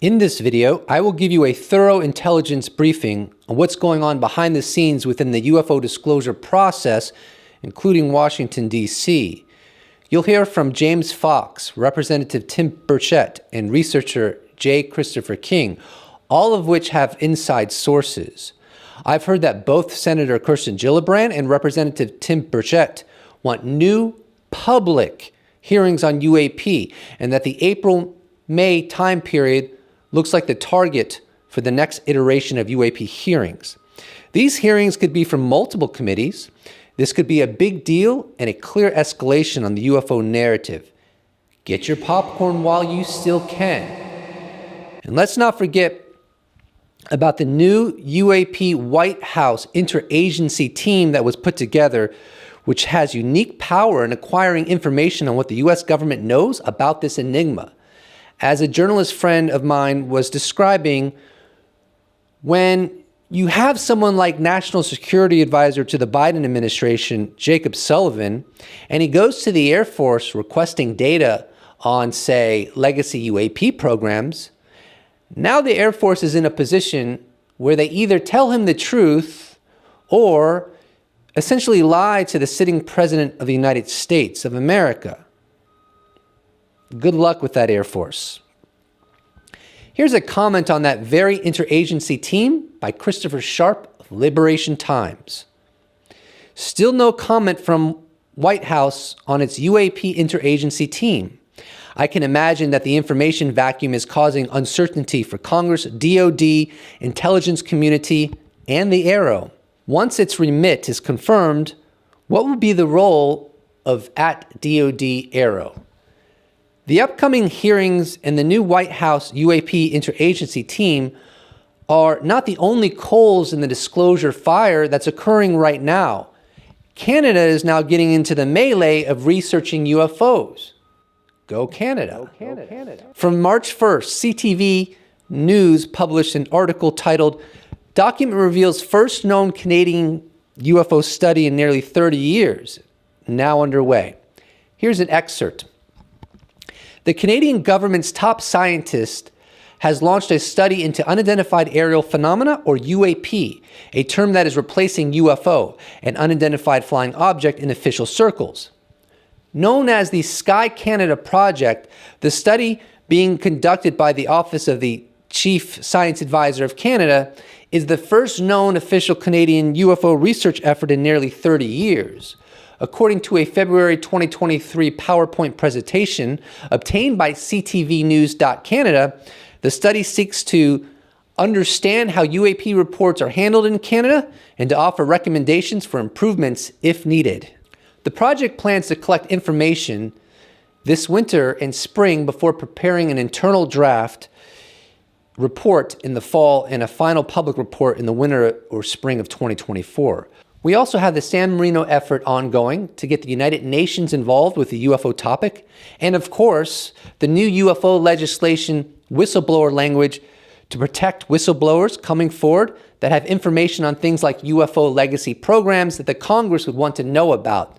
In this video, I will give you a thorough intelligence briefing on what's going on behind the scenes within the UFO disclosure process, including Washington, D.C. You'll hear from James Fox, Representative Tim Burchett, and researcher J. Christopher King, all of which have inside sources. I've heard that both Senator Kirsten Gillibrand and Representative Tim Burchett want new public hearings on UAP, and that the April-May time period looks like the target for the next iteration of UAP hearings. These hearings could be from multiple committees. This could be a big deal and a clear escalation on the UFO narrative. Get your popcorn while you still can. And let's not forget about the new UAP White House interagency team that was put together, which has unique power in acquiring information on what the US government knows about this enigma. As a journalist friend of mine was describing, when you have someone like National Security Advisor to the Biden administration, Jacob Sullivan, and he goes to the Air Force requesting data on, say, legacy UAP programs, now the Air Force is in a position where they either tell him the truth or essentially lie to the sitting President of the United States of America. Good luck with that, Air Force. Here's a comment on that very interagency team by Christopher Sharp of Liberation Times. Still no comment from White House on its UAP interagency team. I can imagine that the information vacuum is causing uncertainty for Congress, DOD, intelligence community, and the Arrow. Once its remit is confirmed, what will be the role of @DOD Arrow? The upcoming hearings and the new White House UAP interagency team are not the only coals in the disclosure fire that's occurring right now. Canada is now getting into the melee of researching UFOs. Go Canada. Go Canada. From March 1st, CTV News published an article titled, "Document Reveals First Known Canadian UFO Study in Nearly 30 Years," now underway. Here's an excerpt. The Canadian government's top scientist has launched a study into unidentified aerial phenomena, or UAP, a term that is replacing UFO, an unidentified flying object, in official circles. Known as the Sky Canada Project, the study being conducted by the Office of the Chief Science Advisor of Canada is the first known official Canadian UFO research effort in nearly 30 years. According to a February 2023 PowerPoint presentation obtained by ctvnews.canada, the study seeks to understand how UAP reports are handled in Canada and to offer recommendations for improvements if needed. The project plans to collect information this winter and spring before preparing an internal draft report in the fall and a final public report in the winter or spring of 2024. We also have the San Marino effort ongoing to get the United Nations involved with the UFO topic, and of course, the new UFO legislation whistleblower language to protect whistleblowers coming forward that have information on things like UFO legacy programs that the Congress would want to know about.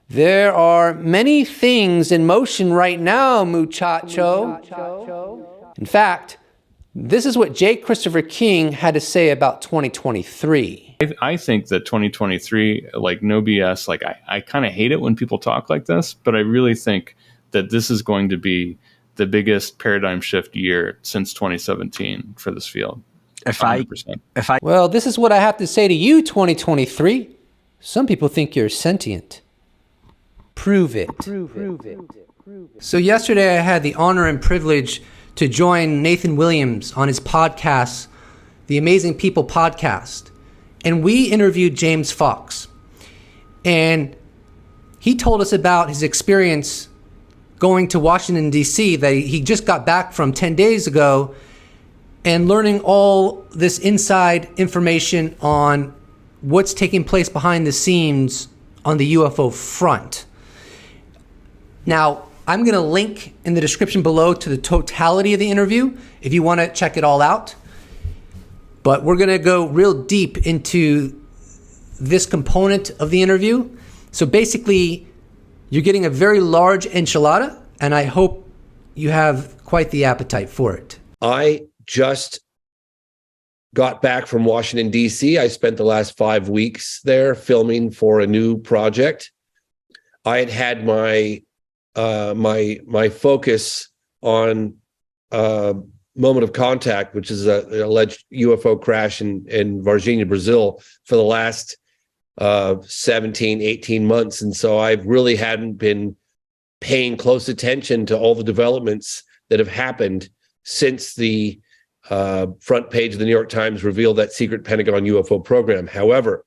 There are many things in motion right now, muchacho. In fact, this is what J. Christopher King had to say about 2023. I think that 2023, like no BS, like I kind of hate it when people talk like this, but I really think that this is going to be the biggest paradigm shift year since 2017 for this field. 100%. Well, this is what I have to say to you, 2023. Some people think you're sentient. Prove it. So yesterday I had the honor and privilege to join Nathan Williams on his podcast, the Amazing People podcast. And we interviewed James Fox. And he told us about his experience going to Washington, D.C. that he just got back from 10 days ago and learning all this inside information on what's taking place behind the scenes on the UFO front. Now, I'm going to link in the description below to the totality of the interview if you want to check it all out. But we're going to go real deep into this component of the interview. So basically, you're getting a very large enchilada, and I hope you have quite the appetite for it. I just got back from Washington, D.C. I spent the last 5 weeks there filming for a new project. I had my my focus on Moment of Contact, which is an alleged UFO crash in Varginha, Brazil, for the last 17, 18 months. And so I really hadn't been paying close attention to all the developments that have happened since the front page of the New York Times revealed that secret Pentagon UFO program. However,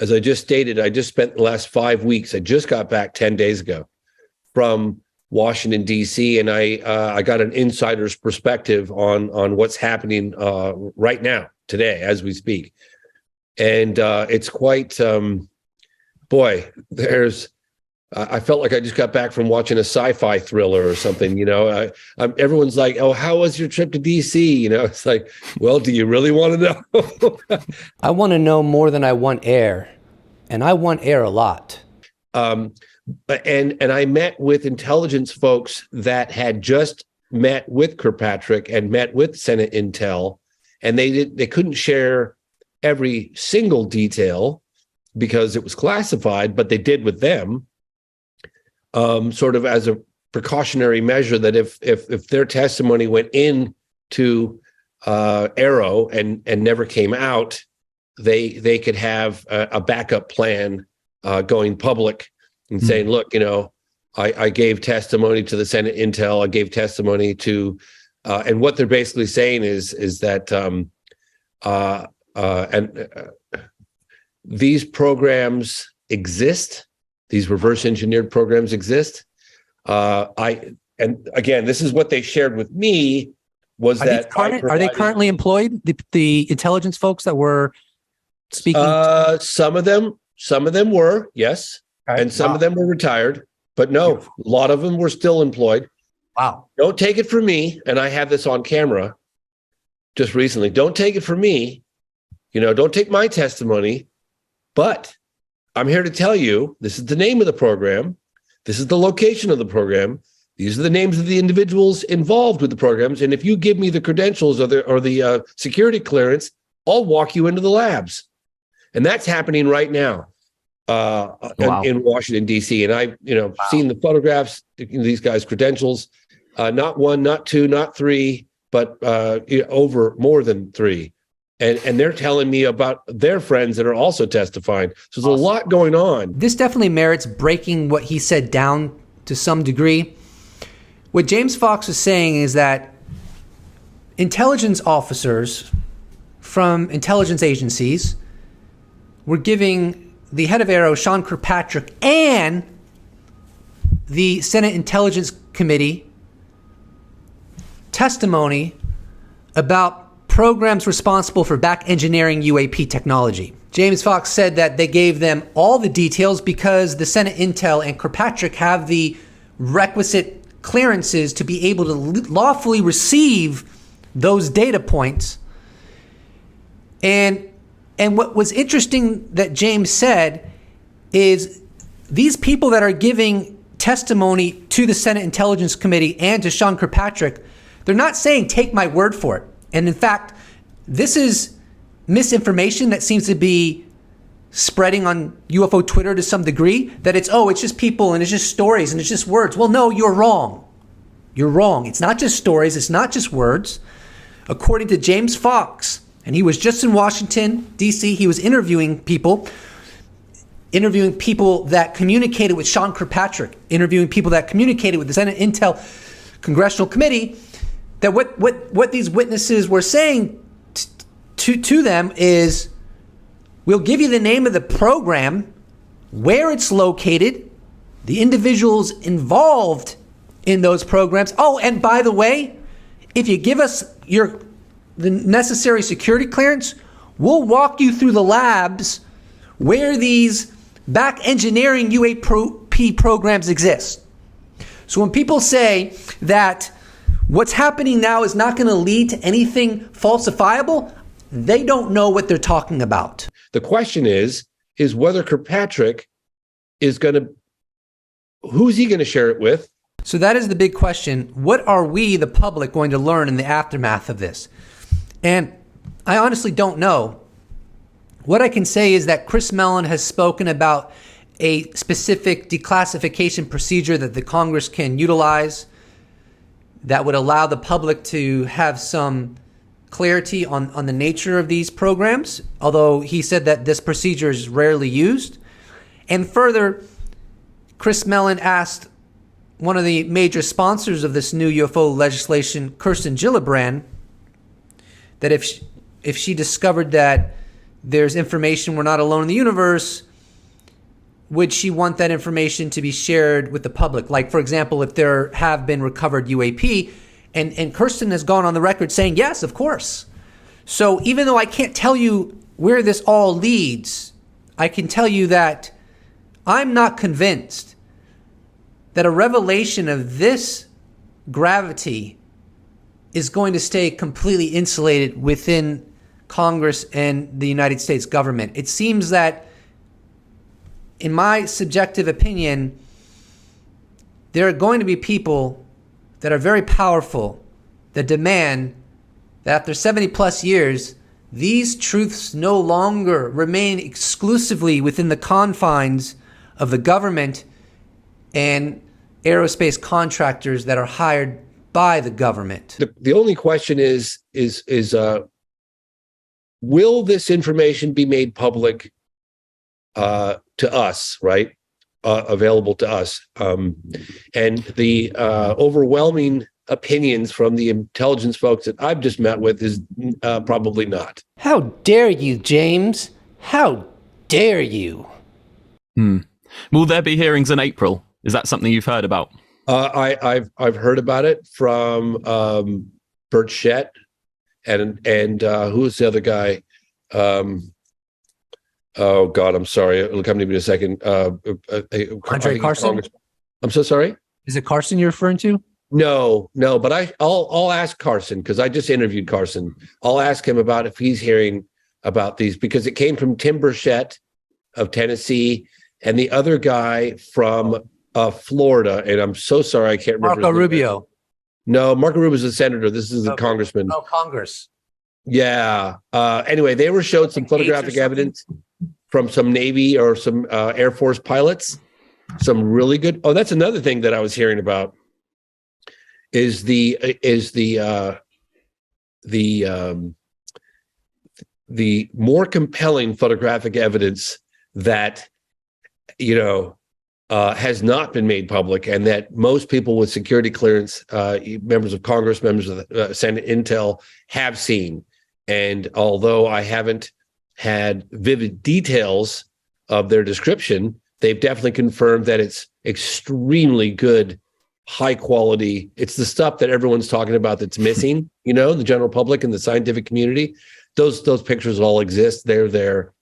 as I just stated, I just spent the last 5 weeks, I just got back 10 days ago from Washington, D.C., and I got an insider's perspective on what's happening right now, today, as we speak. And it's quite, I felt like I just got back from watching a sci-fi thriller or something, you know. Everyone's like, oh, how was your trip to D.C.? You know, it's like, well, do you really want to know? I want to know more than I want air, and I want air a lot. And I met with intelligence folks that had just met with Kirkpatrick and met with Senate Intel, and they couldn't share every single detail because it was classified, but they did with them, sort of as a precautionary measure that if their testimony went in to Arrow and never came out, they could have a backup plan going public and saying, look, you know, I gave testimony to the Senate Intel, I gave testimony to, and what they're basically saying is that these programs exist, these reverse engineered programs exist. And again, this is what they shared with me was are that are they currently employed? The intelligence folks that were speaking? Some of them were, yes. Okay. And some of them were retired, but no, a lot of them were still employed. Wow. Don't take it from me. And I have this on camera just recently. Don't take it from me. You know, don't take my testimony, but I'm here to tell you, this is the name of the program. This is the location of the program. These are the names of the individuals involved with the programs. And if you give me the credentials or the security clearance, I'll walk you into the labs. And that's happening right now. In Washington, D.C. And I've seen the photographs, these guys' credentials, not one, not two, not three, but over more than three. And they're telling me about their friends that are also testifying. So there's a lot going on. This definitely merits breaking what he said down to some degree. What James Fox is saying is that intelligence officers from intelligence agencies were giving the head of Arrow, Sean Kirkpatrick, and the Senate Intelligence Committee testimony about programs responsible for back engineering UAP technology. James Fox said that they gave them all the details because the Senate Intel and Kirkpatrick have the requisite clearances to be able to lawfully receive those data points. And what was interesting that James said is these people that are giving testimony to the Senate Intelligence Committee and to Sean Kirkpatrick, they're not saying, take my word for it. And in fact, this is misinformation that seems to be spreading on UFO Twitter to some degree, that it's just people and it's just stories and it's just words. Well, no, you're wrong. You're wrong. It's not just stories. It's not just words. According to James Fox, and he was just in Washington, D.C., he was interviewing people that communicated with Sean Kirkpatrick, interviewing people that communicated with the Senate Intel Congressional Committee, that what these witnesses were saying to them is, we'll give you the name of the program, where it's located, the individuals involved in those programs. Oh, and by the way, if you give us the necessary security clearance, we'll walk you through the labs where these back engineering UAP programs exist. So when people say that what's happening now is not going to lead to anything falsifiable, they don't know what they're talking about. The question is whether Kirkpatrick is going to, who's he going to share it with? So that is the big question. What are we, the public, going to learn in the aftermath of this? And I honestly don't know. What I can say is that Chris Mellon has spoken about a specific declassification procedure that the Congress can utilize that would allow the public to have some clarity on the nature of these programs, although he said that this procedure is rarely used. And further, Chris Mellon asked one of the major sponsors of this new UFO legislation, Kirsten Gillibrand, that if she discovered that there's information we're not alone in the universe, would she want that information to be shared with the public? Like, for example, if there have been recovered UAP, and Kirsten has gone on the record saying, yes, of course. So even though I can't tell you where this all leads, I can tell you that I'm not convinced that a revelation of this gravity is going to stay completely insulated within Congress and the United States government. It seems that, in my subjective opinion, there are going to be people that are very powerful that demand that after 70 plus years, these truths no longer remain exclusively within the confines of the government and aerospace contractors that are hired by the government. The only question is will this information be made public to us, right? Available to us. And the overwhelming opinions from the intelligence folks that I've just met with is probably not. How dare you, James? How dare you? Will there be hearings in April? Is that something you've heard about? I've heard about it from Bert Schett and who's the other guy? Oh God, I'm sorry. It'll come to me in a second. Andre Carson? I'm so sorry. Is it Carson you're referring to? No, but I'll ask Carson, because I just interviewed Carson. I'll ask him about if he's hearing about these, because it came from Tim Burchett of Tennessee and the other guy from Florida. And I'm so sorry, I can't remember. Marco Rubio. No, Marco Rubio is a senator. This is a congressman. Oh, Congress. Yeah. Anyway, they were showed some photographic evidence from some Navy or some Air Force pilots. Some really good. Oh, that's another thing that I was hearing about. Is the more compelling photographic evidence that has not been made public, and that most people with security clearance, members of Congress, members of the Senate, Intel, have seen. And although I haven't had vivid details of their description, they've definitely confirmed that it's extremely good, high quality. It's the stuff that everyone's talking about that's missing, the general public and the scientific community. Those pictures all exist. They're there.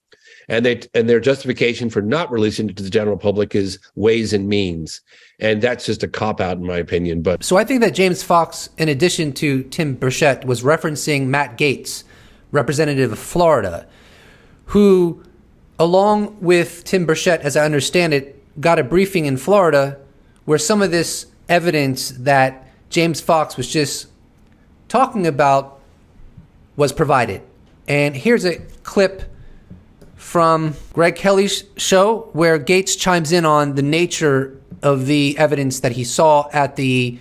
And their justification for not releasing it to the general public is ways and means. And that's just a cop-out, in my opinion. But so I think that James Fox, in addition to Tim Burchett, was referencing Matt Gaetz, representative of Florida, who, along with Tim Burchett, as I understand it, got a briefing in Florida where some of this evidence that James Fox was just talking about was provided. And here's a clip from Greg Kelly's show where Gaetz chimes in on the nature of the evidence that he saw at the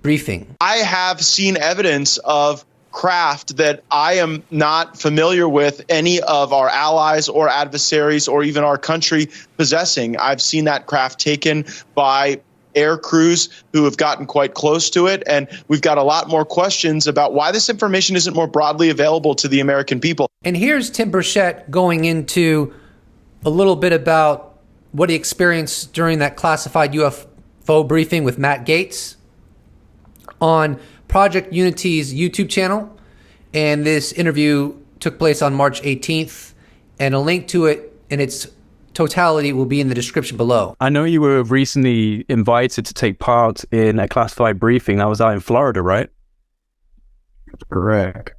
briefing. I have seen evidence of craft that I am not familiar with any of our allies or adversaries or even our country possessing. I've seen that craft taken by air crews who have gotten quite close to it. And we've got a lot more questions about why this information isn't more broadly available to the American people. And here's Tim Burchett going into a little bit about what he experienced during that classified UFO briefing with Matt Gaetz on Project Unity's YouTube channel. And this interview took place on March 18th. And a link to it in its totality will be in the description below. I know you were recently invited to take part in a classified briefing that was out in Florida, right? Correct.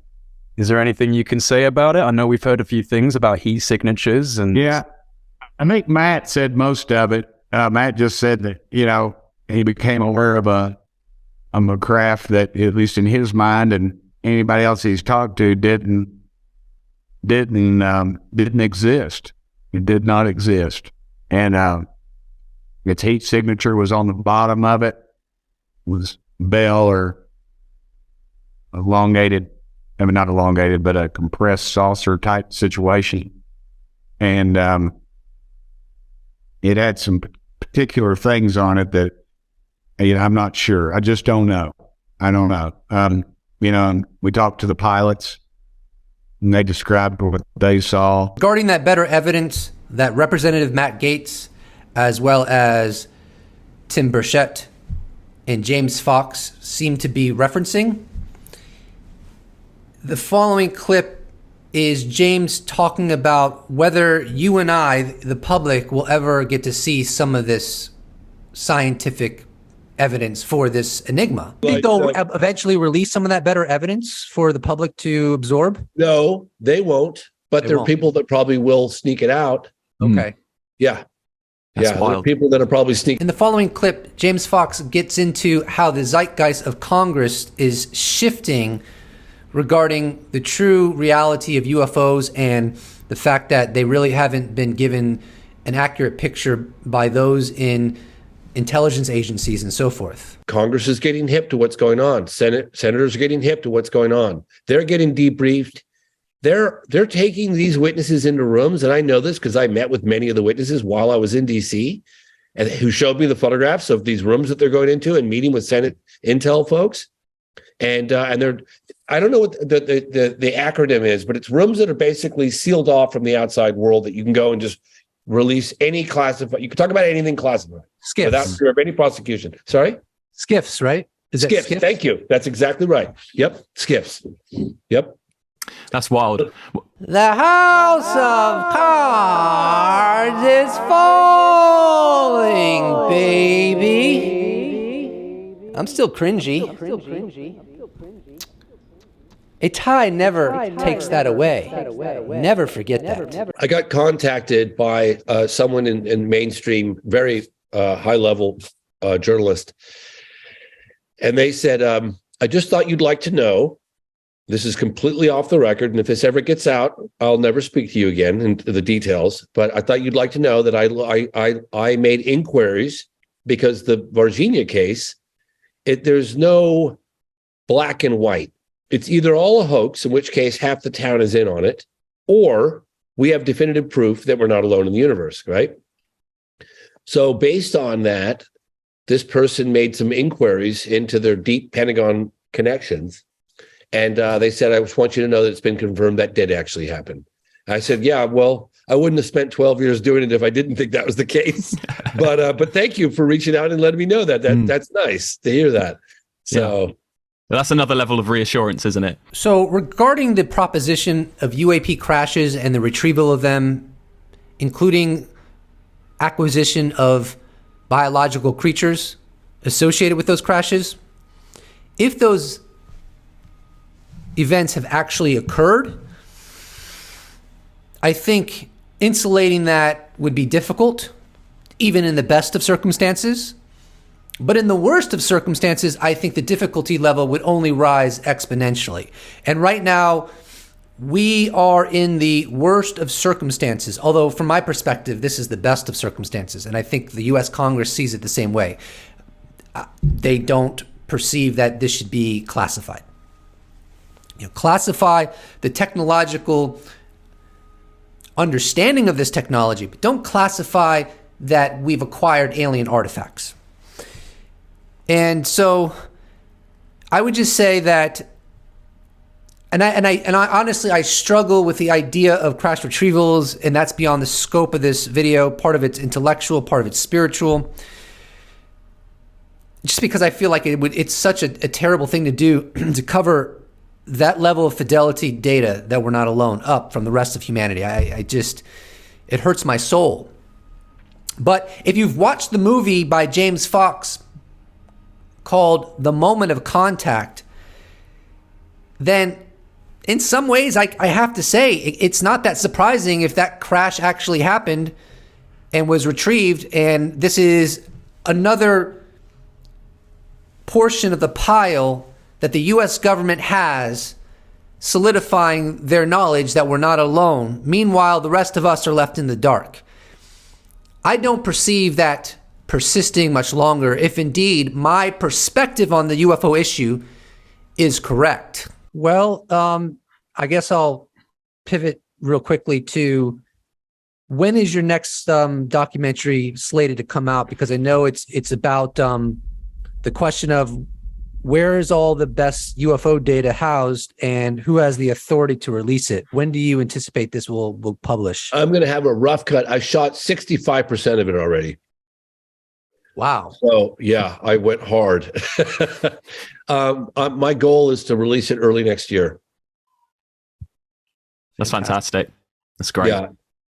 Is there anything you can say about it? I know we've heard a few things about heat signatures and... Yeah, I think Matt said most of it. Matt just said that, he became aware of a craft that, at least in his mind and anybody else he's talked to, didn't exist. It did not exist. And its heat signature was on the bottom of it. It was Bell or elongated, I mean, not elongated, but a compressed saucer type situation. And it had some particular things on it that, I'm not sure. I just don't know. I don't know. We talked to the pilots, and they described what they saw. Regarding that better evidence that Representative Matt Gaetz, as well as Tim Burchett and James Fox seem to be referencing, the following clip is James talking about whether you and I, the public, will ever get to see some of this scientific evidence for this enigma. Do you think they'll eventually release some of that better evidence for the public to absorb? No, they won't. But there are people that probably will sneak it out. Okay. Yeah. That's There are wild. people that are probably sneaking. In the following clip, James Fox gets into how the zeitgeist of Congress is shifting regarding the true reality of UFOs and the fact that they really haven't been given an accurate picture by those in intelligence agencies and so forth. Congress is getting hip to what's going on. Senators are getting hip to what's going on. They're getting debriefed. They're taking these witnesses into rooms, and I know this because I met with many of the witnesses while I was in D.C., and who showed me the photographs of these rooms that they're going into and meeting with Senate intel folks. And they're, I don't know what the acronym is, but it's rooms that are basically sealed off from the outside world that you can go and just release any classified. You can talk about anything classified Skiffs. without fear of any prosecution. Sorry? Skiffs, right? Is it Skiffs. Thank you. That's exactly right. Yep. Skiffs. Yep. That's wild. The house of cards is falling, baby. I'm still cringy. A tie never takes that away. Never forget that. I got contacted by someone in mainstream, very high-level journalist, and they said, I just thought you'd like to know, this is completely off the record, and if this ever gets out, I'll never speak to you again into the details, but I thought you'd like to know that I made inquiries because the Virginia case, there's no black and white. It's either all a hoax, in which case half the town is in on it, or we have definitive proof that we're not alone in the universe, right? So based on that, this person made some inquiries into their deep Pentagon connections. And they said, I just want you to know that it's been confirmed that did actually happen. I said, yeah, well, I wouldn't have spent 12 years doing it if I didn't think that was the case. But thank you for reaching out and letting me know that. That's nice to hear that. So. Yeah. That's another level of reassurance, isn't it? So regarding the proposition of UAP crashes and the retrieval of them, including acquisition of biological creatures associated with those crashes, if those events have actually occurred, I think insulating that would be difficult, even in the best of circumstances. But in the worst of circumstances, I think the difficulty level would only rise exponentially. And right now, we are in the worst of circumstances, although from my perspective, this is the best of circumstances. And I think the U.S. Congress sees it the same way. They don't perceive that this should be classified. Classify the technological understanding of this technology, but don't classify that we've acquired alien artifacts. And so I would just say that, and I honestly, I struggle with the idea of crash retrievals, and that's beyond the scope of this video. Part of it's intellectual, part of it's spiritual. Just because I feel like it's such a terrible thing to do to cover that level of fidelity data that we're not alone up from the rest of humanity. It hurts my soul. But if you've watched the movie by James Fox called The Moment of Contact, then in some ways, I have to say, it's not that surprising if that crash actually happened and was retrieved. And this is another portion of the pile that the U.S. government has, solidifying their knowledge that we're not alone. Meanwhile, the rest of us are left in the dark. I don't perceive that persisting much longer if indeed my perspective on the UFO issue is correct. Well, I guess I'll pivot real quickly to, when is your next documentary slated to come out? Because I know it's about the question of where is all the best UFO data housed and who has the authority to release it? When do you anticipate this will publish? I'm going to have a rough cut. I shot 65% of it already. Wow. So yeah, I went hard. My goal is to release it early next year. That's fantastic. That's great. Yeah.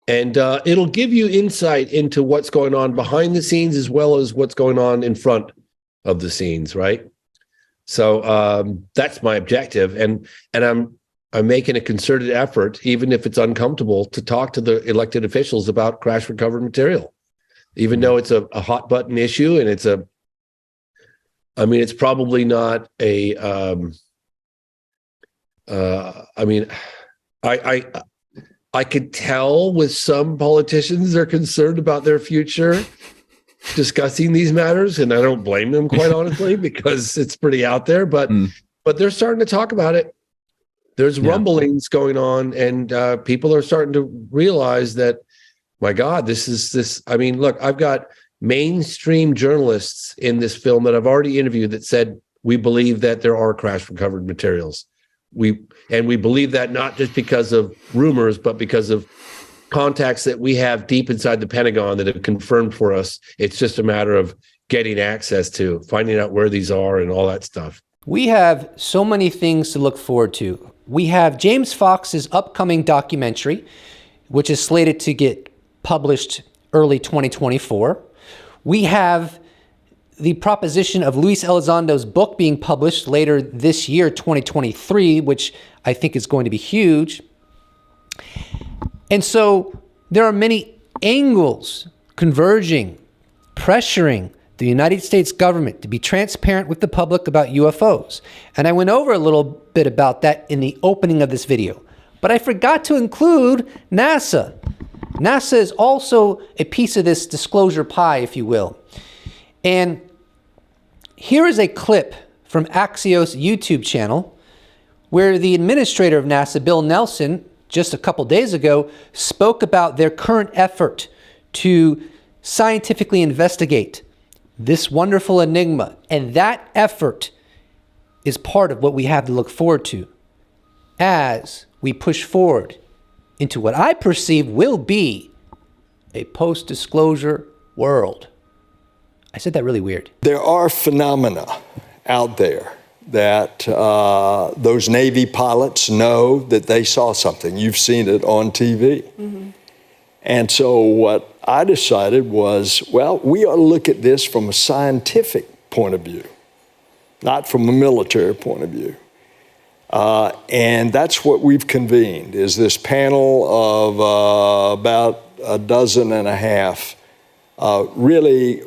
And it'll give you insight into what's going on behind the scenes as well as what's going on in front of the scenes, right? So that's my objective. And I'm making a concerted effort, even if it's uncomfortable, to talk to the elected officials about crash recovered material. Even though it's a hot button issue, and it's probably not a, I could tell with some politicians they're concerned about their future discussing these matters, and I don't blame them, quite honestly, because it's pretty out there, but they're starting to talk about it. There's rumblings going on, and people are starting to realize that, my God, look, I've got mainstream journalists in this film that I've already interviewed that said, we believe that there are crash recovered materials. We believe that not just because of rumors, but because of contacts that we have deep inside the Pentagon that have confirmed for us. It's just a matter of getting access to, finding out where these are and all that stuff. We have so many things to look forward to. We have James Fox's upcoming documentary, which is slated to get published early 2024. We have the proposition of Luis Elizondo's book being published later this year, 2023, which I think is going to be huge. And so there are many angles converging, pressuring the United States government to be transparent with the public about UFOs. And I went over a little bit about that in the opening of this video, but I forgot to include NASA. NASA is also a piece of this disclosure pie, if you will. And here is a clip from Axios YouTube channel where the administrator of NASA, Bill Nelson, just a couple days ago, spoke about their current effort to scientifically investigate this wonderful enigma. And that effort is part of what we have to look forward to as we push forward into what I perceive will be a post-disclosure world. I said that really weird. There are phenomena out there that those Navy pilots know that they saw something. You've seen it on TV. Mm-hmm. And so what I decided was, well, we ought to look at this from a scientific point of view, not from a military point of view. And that's what we've convened, is this panel of about a dozen and a half really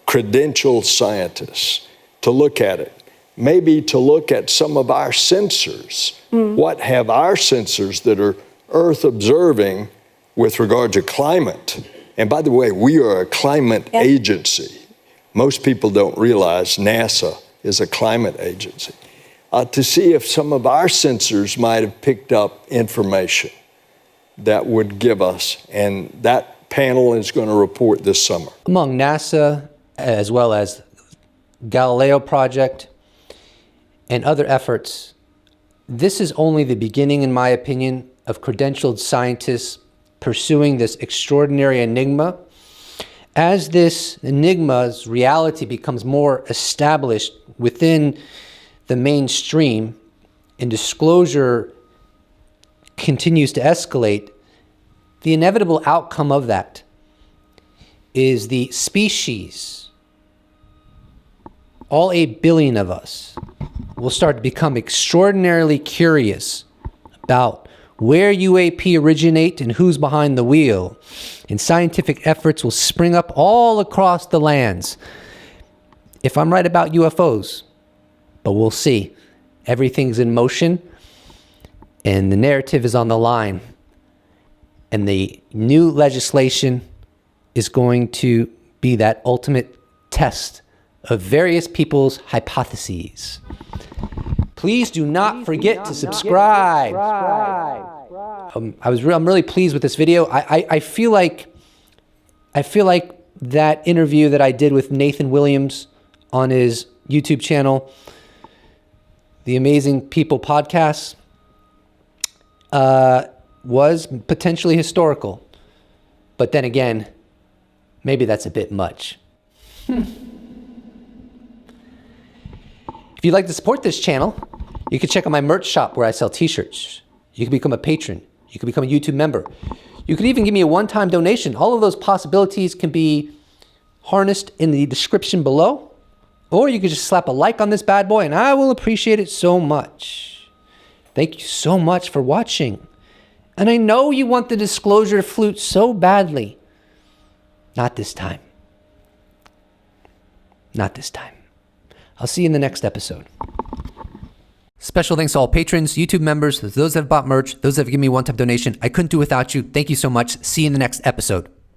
credentialed scientists to look at it. Maybe to look at some of our sensors. What have our sensors that are Earth observing with regard to climate? And by the way, we are a climate agency. Most people don't realize NASA is a climate agency. To see if some of our sensors might have picked up information that would give us, and that panel is going to report this summer. Among NASA, as well as Galileo Project and other efforts, this is only the beginning, in my opinion, of credentialed scientists pursuing this extraordinary enigma. As this enigma's reality becomes more established within the mainstream and disclosure continues to escalate, the inevitable outcome of that is the species, all 8 billion of us, will start to become extraordinarily curious about where UAP originate and who's behind the wheel. And scientific efforts will spring up all across the lands. if I'm right about UFOs, but we'll see. Everything's in motion, and the narrative is on the line. And the new legislation is going to be that ultimate test of various people's hypotheses. Please do not forget to subscribe. I'm really pleased with this video. I feel like that interview that I did with Nathan Williams on his YouTube channel, the Amazing People podcast, was potentially historical. But then again, maybe that's a bit much. If you'd like to support this channel, you can check out my merch shop where I sell t-shirts. You can become a patron. You can become a YouTube member. You can even give me a one-time donation. All of those possibilities can be harnessed in the description below. Or you can just slap a like on this bad boy and I will appreciate it so much. Thank you so much for watching. And I know you want the disclosure flute so badly. Not this time. Not this time. I'll see you in the next episode. Special thanks to all patrons, YouTube members, those that have bought merch, those that have given me a one-time donation. I couldn't do without you. Thank you so much. See you in the next episode.